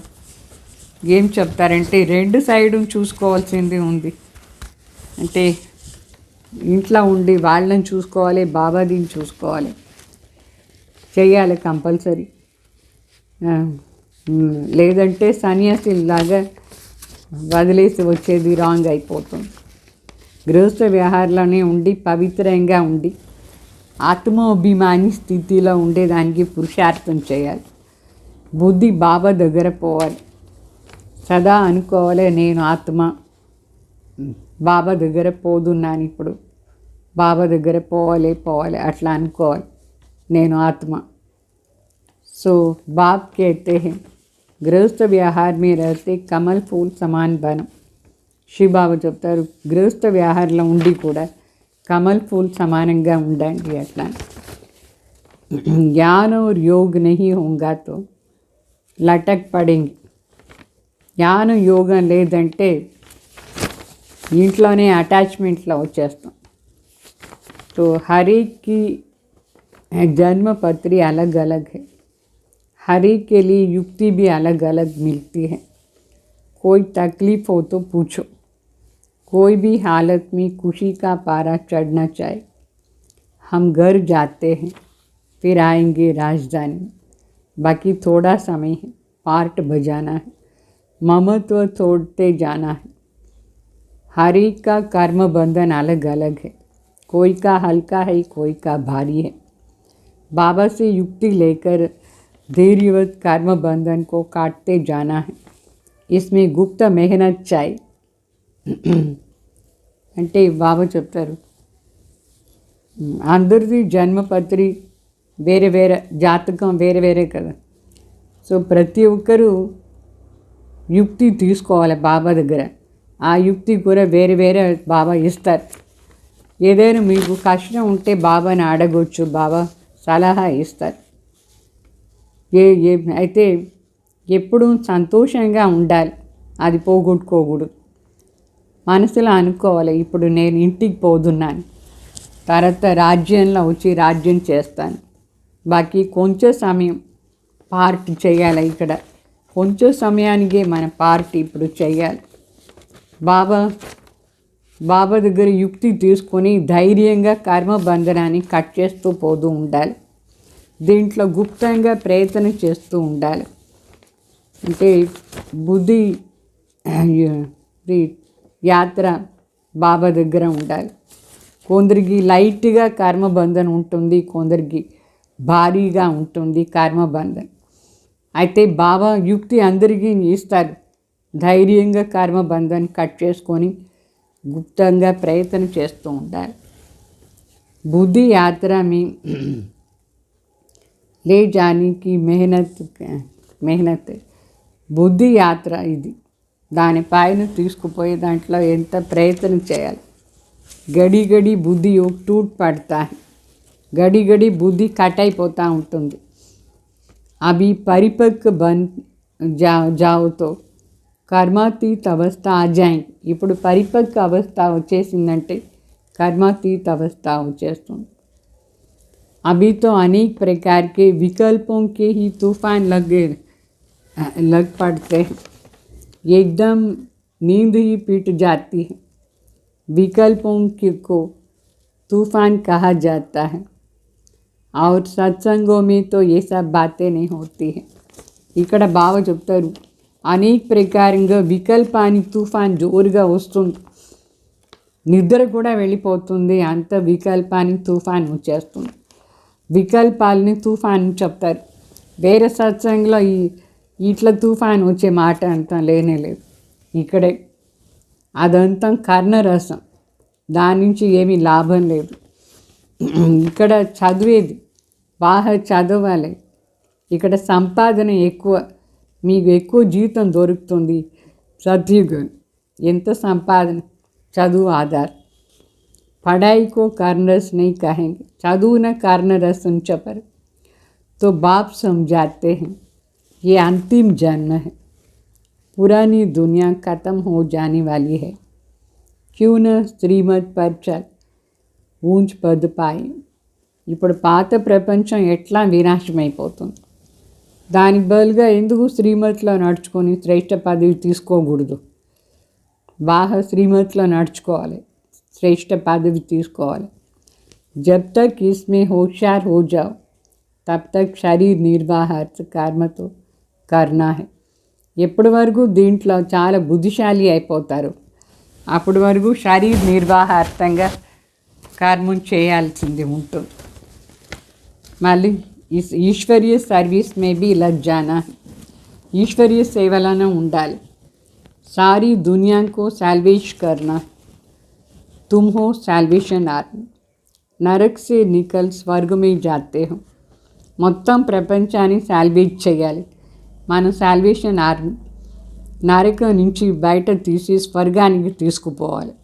ఏం చెప్తారంటే రెండు సైడు చూసుకోవాల్సింది ఉంది, అంటే ఇంట్లో ఉండి వాళ్ళని చూసుకోవాలి, బాబాదీని చూసుకోవాలి, చేయాలి కంపల్సరీ। లేదంటే సన్యాసిలాగా వదిలేసి వచ్చేది రాంగ్ అయిపోతుంది। గృహస్థ వ్యవహారంలోనే ఉండి పవిత్రంగా ఉండి ఆత్మాభిమాని స్థితిలో ఉండేదానికి పురుషార్థం చేయాలి। బుద్ధి బాబా దగ్గర పోవాలి, సదా అనుకోవాలి నేను ఆత్మ, బాబా దగ్గర పోదున్నాను, ఇప్పుడు బాబా దగ్గర పోవాలి అట్లా అనుకోవాలి, నేను ఆత్మ. सो बाप कहते हैं गृहस्थ व्यवहार में रहते कमल फूल समान बनो. శివబాబా చెప్తారు గృహస్థ వ్యవహారంలో ఉండి కూడా కమల్ ఫూల్ సమానంగా ఉండండి అట్లా. ज्ञान और योग नहीं होगा तो लटक पड़ेंगे. జ్ఞానం యోగం లేదంటే ఇంట్లోనే అటాచ్మెంట్లో వచ్చేస్తాం. तो हर एक की जन्म पत्री अलग अलग है, हर एक के लिए युक्ति भी अलग अलग मिलती है. कोई तकलीफ़ हो तो पूछो. कोई भी हालत में खुशी का पारा चढ़ना चाहे. हम घर जाते हैं फिर आएंगे राजधानी. बाकी थोड़ा समय है, पार्ट बजाना है, ममत्व छोड़ते जाना है. हर एक का कर्म बंधन अलग अलग है, कोई का हल्का है, कोई का भारी है. बाबा से युक्ति लेकर धैर्यवत कर्म बंधन को काटते जाना है. इसमें गुप्त मेहनत चाहिए. అంటే బాబా చెప్తారు అందరిది జన్మపత్రి వేరే వేరే, జాతకం వేరే వేరే కదా. సో ప్రతి ఒక్కరూ యుక్తి తీసుకోవాలి బాబా దగ్గర. ఆ యుక్తి కూడా వేరే వేరే బాబా ఇస్తారు. ఏదైనా మీకు కష్టం ఉంటే బాబాని అడగొచ్చు, బాబా సలహా ఇస్తారు. అయితే ఎప్పుడూ సంతోషంగా ఉండాలి, అది పోగొట్టుకోకూడదు. మనసులో అనుకోవాలి ఇప్పుడు నేను ఇంటికి పోతున్నాను, తర్వాత రాజ్యంలో వచ్చి రాజ్యం చేస్తాను, బాకీ కొంచెం సమయం పార్ట్ చేయాలి. ఇక్కడ కొంచెం సమయానికే మన పార్ట్ ఇప్పుడు చేయాలి. బాబా దగ్గర యుక్తి తీసుకొని ధైర్యంగా కర్మబంధనాన్ని కట్ చేస్తూ పోతూ ఉండాలి. దీంట్లో గుప్తంగా ప్రయత్నం చేస్తూ ఉండాలి. అంటే బుద్ధి యాత్ర బాబా దగ్గర ఉండాలి. కొందరికి లైట్గా కర్మబంధన ఉంటుంది, కొందరికి భారీగా ఉంటుంది కర్మబంధన. అయితే బాబా యుక్తి అందరికీ ఇస్తారు. ధైర్యంగా కర్మబంధన కట్ చేసుకొని గుప్తంగా ప్రయత్నం చేస్తూ ఉండాలి. బుద్ధి యాత్ర మీ ले जाने की मेहनत బుద్ధి యాత్ర ఇది. దానిపైన తీసుకుపోయే దాంట్లో ఎంత ప్రయత్నం చేయాలి. గడి గడి బుద్ధి టూట్ పడతా, గడి గడి బుద్ధి కట్ అయిపోతూ ఉంటుంది. అవి పరిపక్వ జావుతో కర్మాతీత అవస్థ ఆజాయి. ఇప్పుడు పరిపక్వ అవస్థ వచ్చేసిందంటే కర్మాతీత అవస్థ వచ్చేస్తుంది. अभी तो अनेक प्रकार के विकल्पों के ही तूफान लग पड़ते हैं. एकदम नींद ही पीट जाती है. विकल्पों को तूफान कहा जाता है और सत्संगों में तो ये सब बातें नहीं होती हैं. ఇక్కడ బాగా చెప్తారు అనేక ప్రకారంగా వికల్పానికి తుఫాన్ జోరుగా వస్తుంది, నిద్ర కూడా వెళ్ళిపోతుంది, అంత వికల్పానికి తుఫాన్ వచ్చేస్తుంది. వికల్పాలని తుఫాన్ చెప్తారు. వేరే సత్సంగంలో ఇట్లా తుఫాన్ వచ్చే మాట అంతా లేనే లేదు. ఇక్కడే అదంతా కర్ణరసం, దాని నుంచి ఏమీ లాభం లేదు. ఇక్కడ చదివేది బాగా చదవాలి. ఇక్కడ సంపాదన ఎక్కువ, మీకు ఎక్కువ జీతం దొరుకుతుంది. సత్యుగం ఎంత సంపాదన, చదువు ఆధార్. पढ़ाई को कारणरस नहीं कहेंगे, चदू न कारणरस पर. तो बाप समझाते हैं ये अंतिम जन्म है, पुरानी दुनिया ख़त्म हो जाने वाली है. क्यों न श्रीमत पर चल ऊंच पद पाए. ఇప్పుడు పాత ప్రపంచం ఎట్లా వినాశమైపోతుంది, దానికి బదులుగా ఎందుకు శ్రీమతిలో నడుచుకొని శ్రేష్ఠ పదవి తీసుకోకూడదు. బాగా శ్రీమతిలో నడుచుకోవాలి, श्रेष्ठ पदवी తీసుకోవాలి. जब तक इसमें होशियार हो जाओ तब तक शरीर निर्वाहार्थ कर्म तो करना है. ఎప్పటి వరకు దీంట్లో చాలా బుద్ధిశాలి అయిపోతారు అప్పటి వరకు శరీర నిర్వాహార్థంగా కర్మం చేయాల్సింది ఉంటుంది. మళ్ళీ ఈశ్వరీయ సర్వీస్ మే బీ లగ్ జానా, ఈశ్వరీయ సేవలోనే ఉండాలి. సారీ దునియా కో సాల్వేజ్ కర్నా, तुम हो సాల్వేషన్ ఆర్మీ, నరక్ సే నికల్ స్వర్గమే జాతే హో. మొత్తం ప్రపంచాన్ని సాల్వేజ్ చేయాలి. మన సాల్వేషన్ ఆర్మీ నరకం నుంచి బయట తీసి స్వర్గానికి తీసుకుపోవాలి.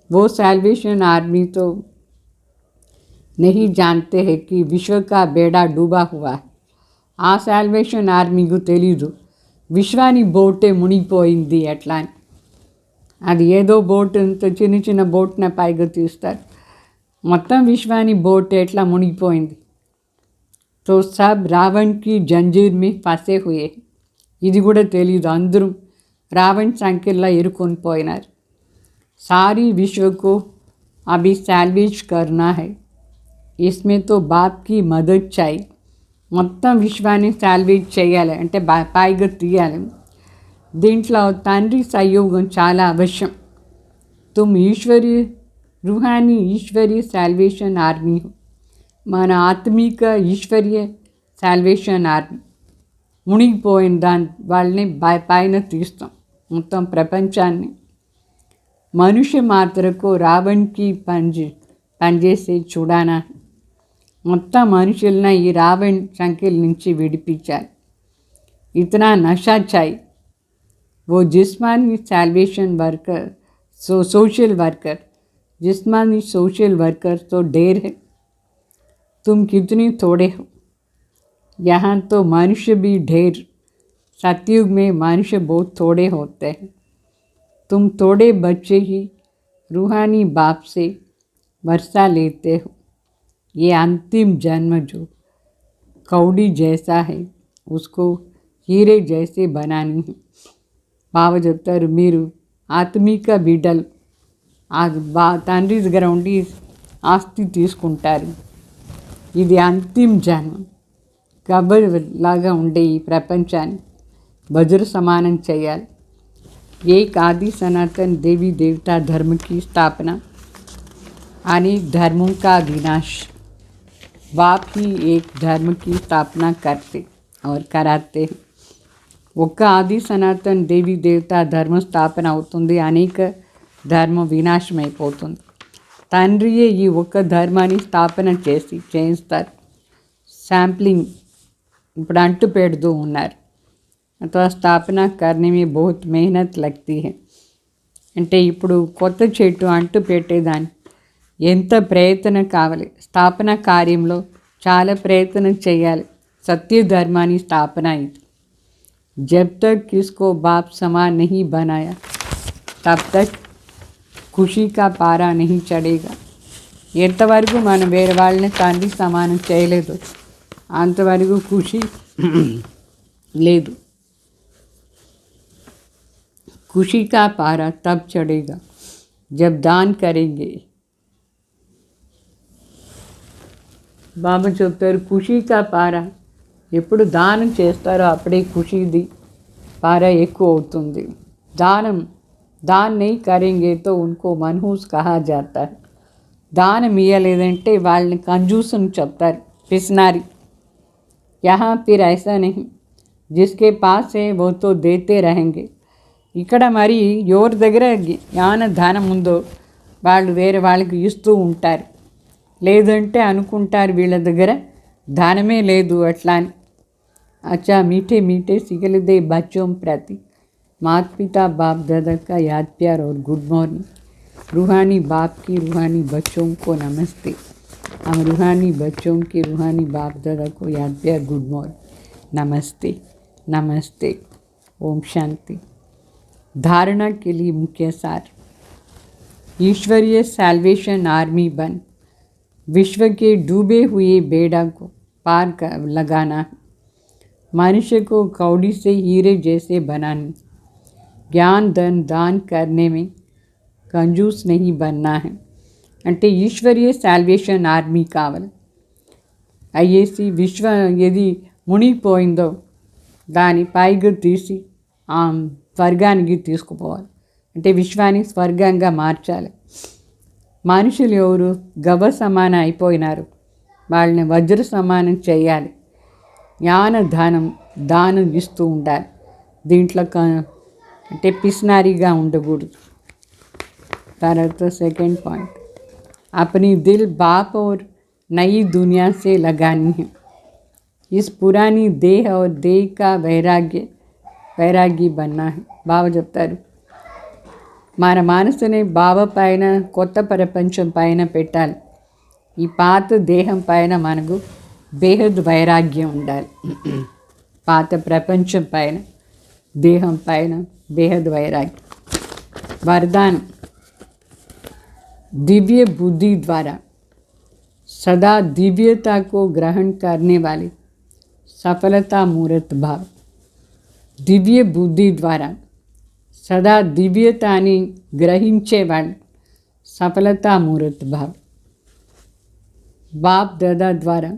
वो सैल्वेशन आर्मी तो नहीं जानते हैं कि विश्व का बेड़ा डूबा हुआ है. ఆ సాల్వేషన్ ఆర్మీకు తెలీదు విశ్వాని బోటే మునిగిపోయింది ఎట్లా అని. అది ఏదో బోట్ అంత చిన్న చిన్న బోట్న పైగా తీస్తారు. మొత్తం విశ్వాని బోట్ ఎట్లా మునిగిపోయింది. తో సబ్ రావణ్కి జంజీర్ మీ ఫసే హుయే. ఇది కూడా తెలీదు. అందరూ రావణ్ సంఖ్యలో ఇరుకొని పోయినారు. सारी विश्व को अभी सैल्वेज करना है. इसमें तो बाप की मदद चाहिए. మొత్తం విశ్వాన్ని సాల్వేజ్ చేయాలి అంటే పైగా తీయాలి. దీంట్లో తండ్రి సహయోగం చాలా అవశ్యం. తుమ్ ఈశ్వరీ రూహానీ ఈశ్వరీయ సాల్వేషన్ ఆర్మీ, మన ఆత్మిక ఈశ్వరీయ సాల్వేషన్ ఆర్మీ. మునిగిపోయిన వాళ్ళని పైన తీస్తాం మొత్తం ప్రపంచాన్ని. మనుష్య మాత్రకు రావణ్కి పనిచేసే చూడానా. మొత్తం మనుషులను ఈ రావణ్ సంఖ్యల నుంచి విడిపించాలి. ఇతనా నషా చాయి. वो जिस्मानी सैल्वेशन वर्कर सोशल वर्कर, जिस्मानी सोशल वर्कर तो ढेर है. तुम कितने थोड़े हो. यहाँ तो मनुष्य भी ढेर. सतयुग में मनुष्य बहुत थोड़े होते हैं. तुम थोड़े बच्चे ही रूहानी बाप से वर्षा लेते हो. ये अंतिम जन्म जो कौड़ी जैसा है उसको हीरे जैसे बनानी है. బాబా చెప్తారు మీరు ఆత్మిక బిడ్డలు తండ్రి దగ్గర ఉండి ఆస్తి తీసుకుంటారు. ఇది అంతిమ జన్మ. కబర్ లాగా ఉండే ఈ ప్రపంచాన్ని వజ్ర సమానం చేయాలి. एक आदि सनातन देवी देवता धर्म की स्थापना, अनेक धर्मों का विनाश. बाप ही एक धर्म की स्थापना करते और कराते हैं. ఒక్క ఆది సనాతన్ దేవి దేవత ధర్మ స్థాపన అవుతుంది, అనేక ధర్మం వినాశమైపోతుంది. తండ్రియే ఈ ఒక్క ధర్మాన్ని స్థాపన చేయిస్తారు. శాంప్లింగ్ ఇప్పుడు అంటు పెడుతూ ఉన్నారు. అథవా స్థాపన करने में बहुत मेहनत लगती है. అంటే ఇప్పుడు కొత్త చెట్టు అంటు పెట్టేదాన్ని ఎంత ప్రయత్నం కావాలి. స్థాపన కార్యంలో చాలా ప్రయత్నం చేయాలి. సత్య ధర్మాన్ని స్థాపన ఇది. जब तक किसको बाप समान नहीं बनाया तब तक खुशी का पारा नहीं चढ़ेगा. ఎంతవరకు మనం వేరే వాళ్ళని తండ్రి సమానం చేయలేదు అంతవరకు ఖుషి లేదు. खुशी का पारा तब चढ़ेगा जब दान करेंगे. బాబా చెప్తారు ఖుషీ కా పారా ఎప్పుడు దానం చేస్తారో అప్పుడే ఖుషీది పారా ఎక్కువ అవుతుంది. దాన్ नहीं करेंगे तो उनको मनहूस कहा जाता है. దానం ఇయ్యలేదంటే వాళ్ళని కంజూస్ అని చెప్తారు, పిస్నారి. यहाँ फिर ऐसा नहीं, जिसके पास है वो तो देते रहेंगे. ఇక్కడ మరి ఎవరి దగ్గర జ్ఞాన దానం ఉందో వాళ్ళు వేరే వాళ్ళకి ఇస్తూ ఉంటారు. లేదంటే అనుకుంటారు వీళ్ళ దగ్గర దానమే లేదు అట్లా అని. अच्छा मीठे मीठे सिगलदे बच्चों प्रति माता पिता बाप दादा का याद प्यार और गुड मॉर्निंग. रूहानी बाप की रूहानी बच्चों को नमस्ते. हम रूहानी बच्चों के रूहानी बाप दादा को याद प्यार गुड मॉर्निंग. नमस्ते नमस्ते. ओम शांति. धारणा के लिए मुख्य सार. ईश्वरीय सैल्वेशन आर्मी बन विश्व के डूबे हुए बेड़ा को पार लगाना. मनुष्य को कौड़ी से हीरे जैसे बनाने. ज्ञान धन दान करने में कंजूस नहीं बनना है. అంటే ఈశ్వరీయ సాల్వేషన్ ఆర్మీ కావాలి. అయ్యేసి విశ్వ ఏది మునిగిపోయిందో దాని పైగా తీసి స్వర్గానికి తీసుకుపోవాలి. అంటే విశ్వాన్ని స్వర్గంగా మార్చాలి. మనుషులు ఎవరు గవ సమానం అయిపోయినారు, వాళ్ళని వజ్ర సమానం చేయాలి. జ్ఞాన దానం ఇస్తూ ఉండాలి. దీంట్లో అంటే పిస్నారీగా ఉండకూడదు. तारा तो सेकंड पॉइंट, अपनी दिल बाप और नई दुनिया से लगानी है। इस पुरानी देह और देह का वैरागी बनना है। బావ చెప్తారు, మన మనసుని బావ పైన కొత్త ప్రపంచం పైన పెట్టాలి. ఈ పాత దేహం పైన మనకు బేహద్ వైరాగ్యం ఉండాలి. పాత ప్రపంచం పైన దేహం పైన బేహద్ వైరాగ్యం. वरदान, दिव्य बुद्धि द्वारा सदा दिव्यता को ग्रहण करने वाले सफलता मूर्त भाव. दिव्य बुद्धि द्वारा सदा दिव्यतानी ग्रहिंचे वाले सफलता मूर्त भाव. बाप दादा द्वारा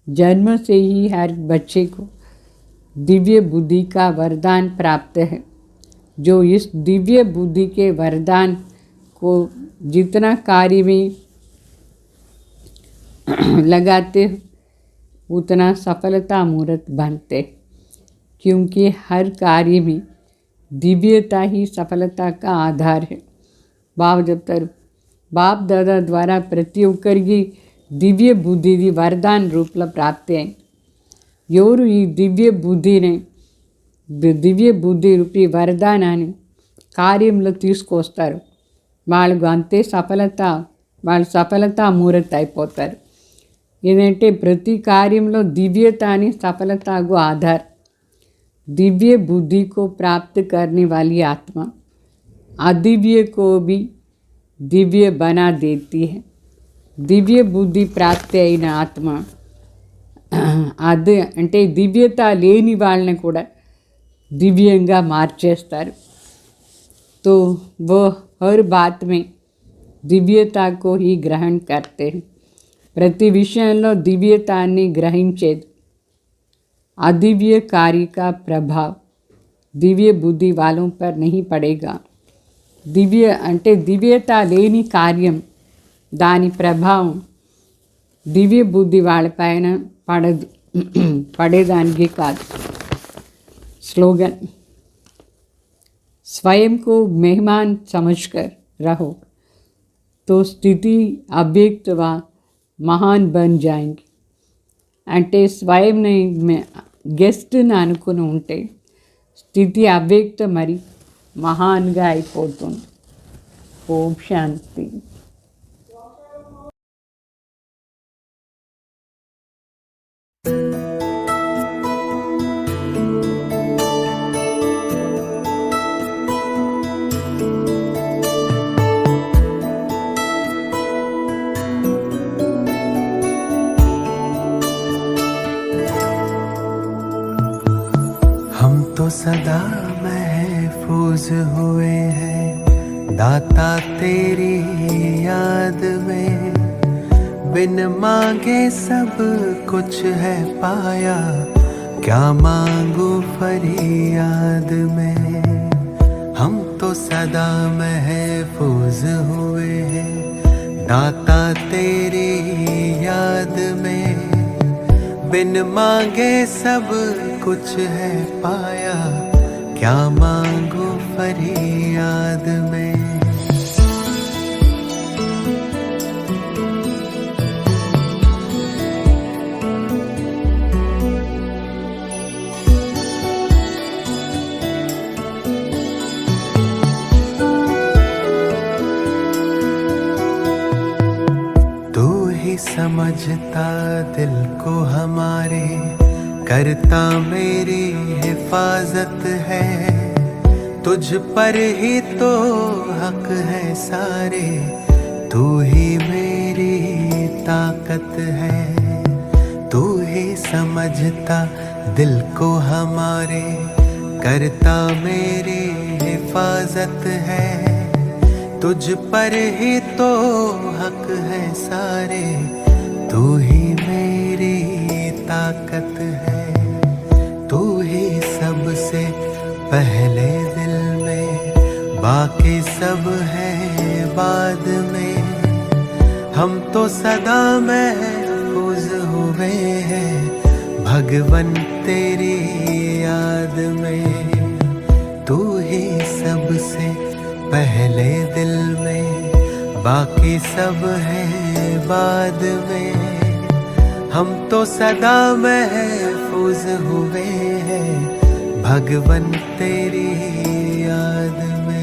जन्म से ही हर बच्चे को दिव्य बुद्धि का वरदान प्राप्त है. जो इस दिव्य बुद्धि के वरदान को जितना कार्य में लगाते उतना सफलता मूर्त बनते, क्योंकि हर कार्य में दिव्यता ही सफलता का आधार है. బావ చెప్తారు, బాప్ దాదా ద్వారా ప్రతి ఒక్కరికి దివ్య బుద్ధిది వరదాన్ రూపంలో ప్రాప్తి అయింది. ఎవరు ఈ దివ్య బుద్ధి రూపీ వరదానాన్ని కార్యంలో తీసుకొస్తారు వాళ్ళకు అంతే వాళ్ళు సఫలతా మూర్త అయిపోతారు. ఏంటంటే ప్రతి కార్యంలో దివ్యత అని सफलता आधार. दिव्य बुद्धि को प्राप्त करने वाली आत्मा अदिव्य को भी दिव्य बना देती है. दिव्य बुद्धि प्राप्त అయిన ఆత్మ అది అంటే దివ్యత లేని వాళ్ళని కూడా दिव्यंगा మార్చేస్తారు. तो वो हर बात में दिव्यता को ही ग्रहण करते हैं. प्रति विषయంలో దివ్యతాన్ని గ్రహించేది. अदिव्य कार्य का प्रभाव दिव्य बुद्धि वालों पर नहीं पड़ेगा. दिव्य అంటే దివ్యత లేని కార్యం దాని ప్రభావం దివ్య బుద్ధి వాళ్ళపైన పడేదానికి కాదు. स्लोगन, स्वयं को मेहमान समझकर रहो तो स्थिति अव्यक्त व महान बन जाएंगी. అంటే స్వయంని గెస్ట్ని అనుకుని ఉంటే స్థితి అవ్యక్త మరి మహాన్గా అయిపోతుంది. ఓం శాంతి. तो सदा महफूज हुए हैं दाता तेरी याद में. बिन मांगे सब कुछ है पाया, क्या मांगू फरियाद में. हम तो सदा महफूज हुए हैं दाता तेरी याद में. बिन मांगे सब कुछ है पाया, क्या मांगू फरियाद में. तू ही समझता दिल को हमारे, करता मेरी हिफाजत है. तुझ पर ही तो हक है सारे, तू ही मेरी ताकत है. तू ही समझता दिल को हमारे, करता मेरी हिफाजत है. तुझ पर ही तो हक है सारे, तू ही मेरी ताकत है. तू ही सबसे पहले दिल में, बाकी सब है बाद में. हम तो सदा महफूज हुए हैं भगवन तेरी याद में. तू ही सबसे पहले दिल में, बाकी सब है बाद में। हम तो सदा महफूज हुए हैं भगवन तेरी याद में।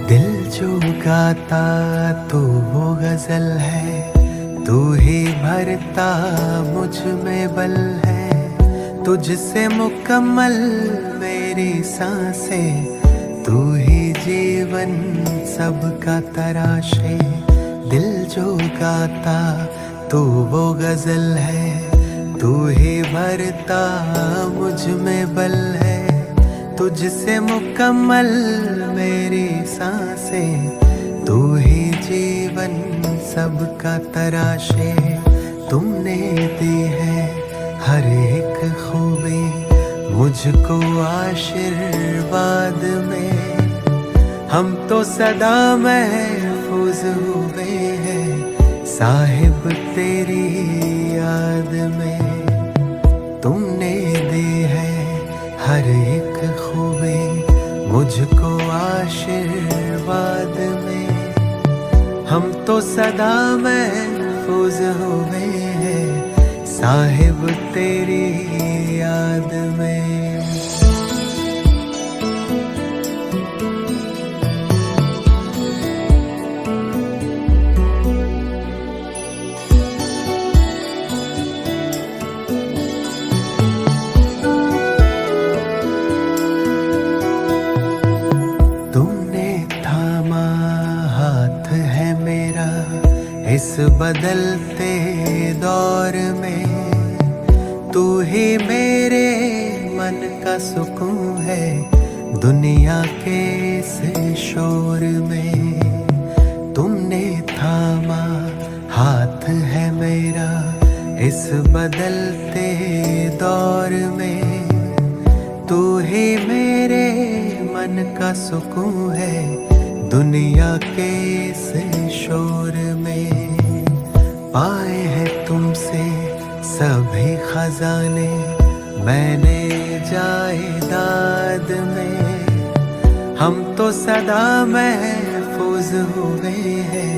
दिल जो गाता तो वो गजल है, तू ही भरता मुझ में बल है। तुझसे मुकम्मल मेरी सांसें, तू ही जीवन सबका तराशे। दिल जो गाता तो वो गजल है, तू ही भरता मुझ में बल है। तुझसे मुकम्मल मेरी सांसें, तू ही जीवन सबका तराशे। तुमने दी है हर एक खूबी मुझको आशीर्वाद में। हम तो सदा महफूज हुए हैं साहिब तेरी याद में। तुमने दी है हर एक खूबी मुझको आशीर्वाद में। हम तो सदा महफूज हुए हैं साहिब तेरी याद में। इस बदलते दौर में तू ही मेरे मन का सुकून है। दुनिया के इस शोर में तुमने थामा हाथ है मेरा। इस बदलते दौर में तू ही मेरे मन का सुकून है। दुनिया के इस शोर में पाए हैं तुमसे सभी खजाने मैंने जायदाद में। हम तो सदा महफूज हुए हैं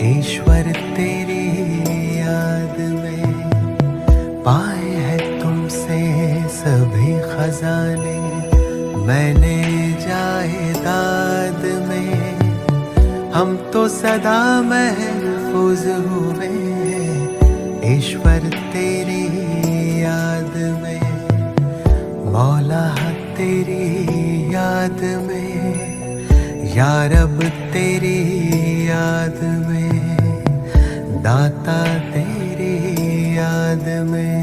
ईश्वर तेरी याद में। पाए हैं तुमसे सभी खजाने मैंने जायदाद में। हम तो सदा महफूज हुए हैं ईश्वर तेरी याद में। मौला तेरी याद में, या रब तेरी याद में, दाता तेरी याद में।